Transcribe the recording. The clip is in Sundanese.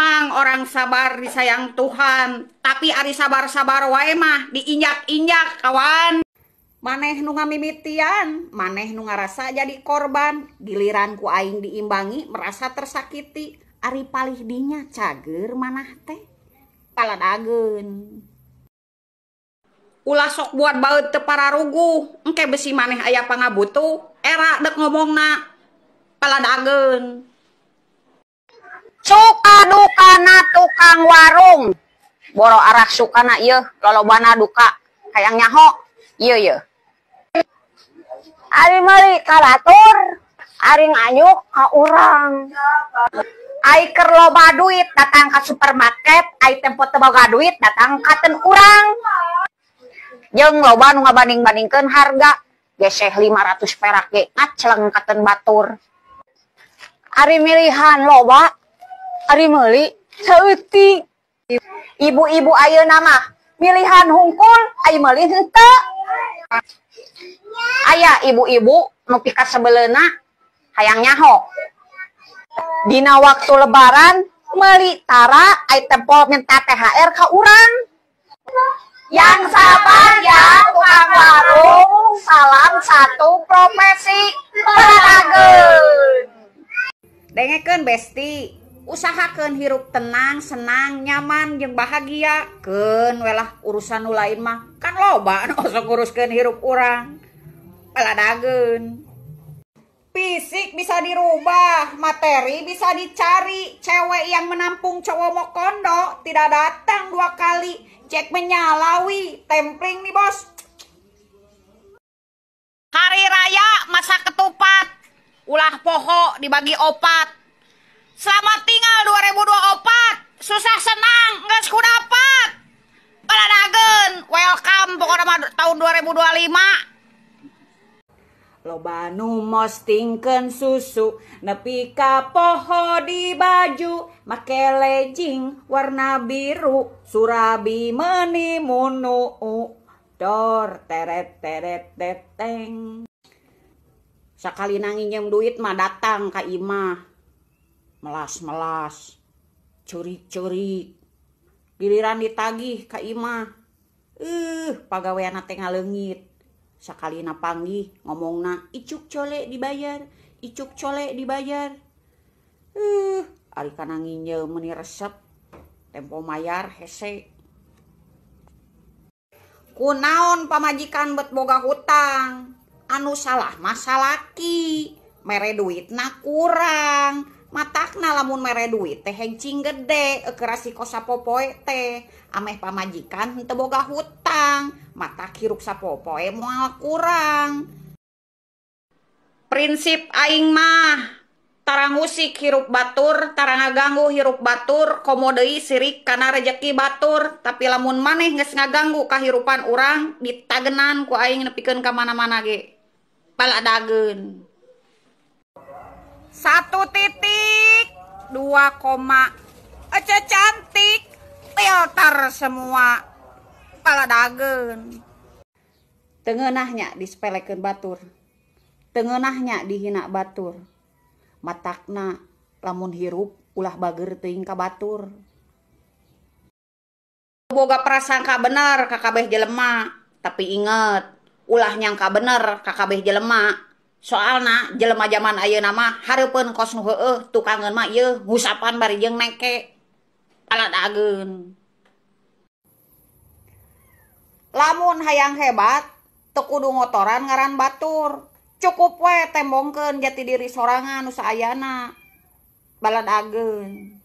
Memang orang sabar disayang Tuhan, tapi ari sabar-sabar wae mah diinjak-injak kawan. Maneh nu ngamimitian, maneh nu ngarasa jadi korban, giliran ku aing diimbangi merasa tersakiti. Ari palih dinya cager manah teh paladageun. Ulah sok buat baeut teu pararuguh, engke besi maneh aya pangabutuh, era dek ngomongna paladageun. Suka dukana tukang warung boro arah sukana ieu lolobana duka hayang nyaho ieu ari meuli ka batur ari nganyuk ka urang ai keur loba duit datang ka supermarket ai tempo teu boga duit datang ka ten urang jeung loba nu ngabanding-bandingkeun harga geseh 500 perak ge ngacleng ka ten batur ari milihan loba ari meuli saeutik ibu-ibu ayeuna mah milihan hungkul ai meuli henteu aya ibu-ibu nu pika sabeleuna hayang nyaho dina waktu lebaran meuli tara ai tempo minta THR ka urang yang sabar ya tukang warung salam satu profesi paladageun Dengekeun besti, usahakeun hirup tenang, senang, nyaman, jeung bahagia. Keun welah urusan nu lain mah kan loba anu sok nguruskeun hirup urang. Paladageun. Fisik bisa dirubah, materi bisa dicari. Cewek yang menampung cowok mokondo tidak datang 2 kali. Cek menyalawi, templing nih bos. Hari raya masa ketupat. Ulah poho dibagi opat. Selamat tinggal 2024. Susah senang geus kudapat. Paladageun, welcome pokokna tahun 2025. Loba nu mostingkeun susu nepi ka poho di baju, make legging warna biru, surabi meuni munu dor teret teret teteng. Sakali nginjem duit mah datang ka imah melas-melas curik-curik giliran ditagih ka imah pagaweana teh ngaleungit sakalina panggih ngomongna icuk cole dibayar icuk cole dibayar ari kana nginjem meuni resep tempo mayar hese kunaon pamajikan bet boga hutang anu salah masalaki mere duitna kurang matakna lamun mere duit teh hencing gede ekerasiko sapopoe teh ameh pamajikan henteu boga hutang matak hirup sapopoe moal kurang prinsip aing mah tara ngusik hirup batur tara ngaganggu hirup batur komo deui sirik kana rejeki batur tapi lamun maneh geus ngaganggu kahirupan urang ditagenan ku aing nepikeun ka mana-mana ge paladageun 1.2 Ece cantik filter semua paladageun teungeunahnya disepelekeun batur teungeunahnya dihina batur matakna lamun hirup ulah bager teuing ka batur boga prasangka bener ka kabeh jelema tapi inget ulah nyangka bener ka kabeh jelema soalna jelema zaman ayeuna mah hareupeun kos nu heueuh tukangeun mah ieu ngusapan bari jeung neke paladageun lamun hayang hebat teu kudu ngotoran ngaran batur cukup we tembongkeun jati diri sorangan nu saayana baladageun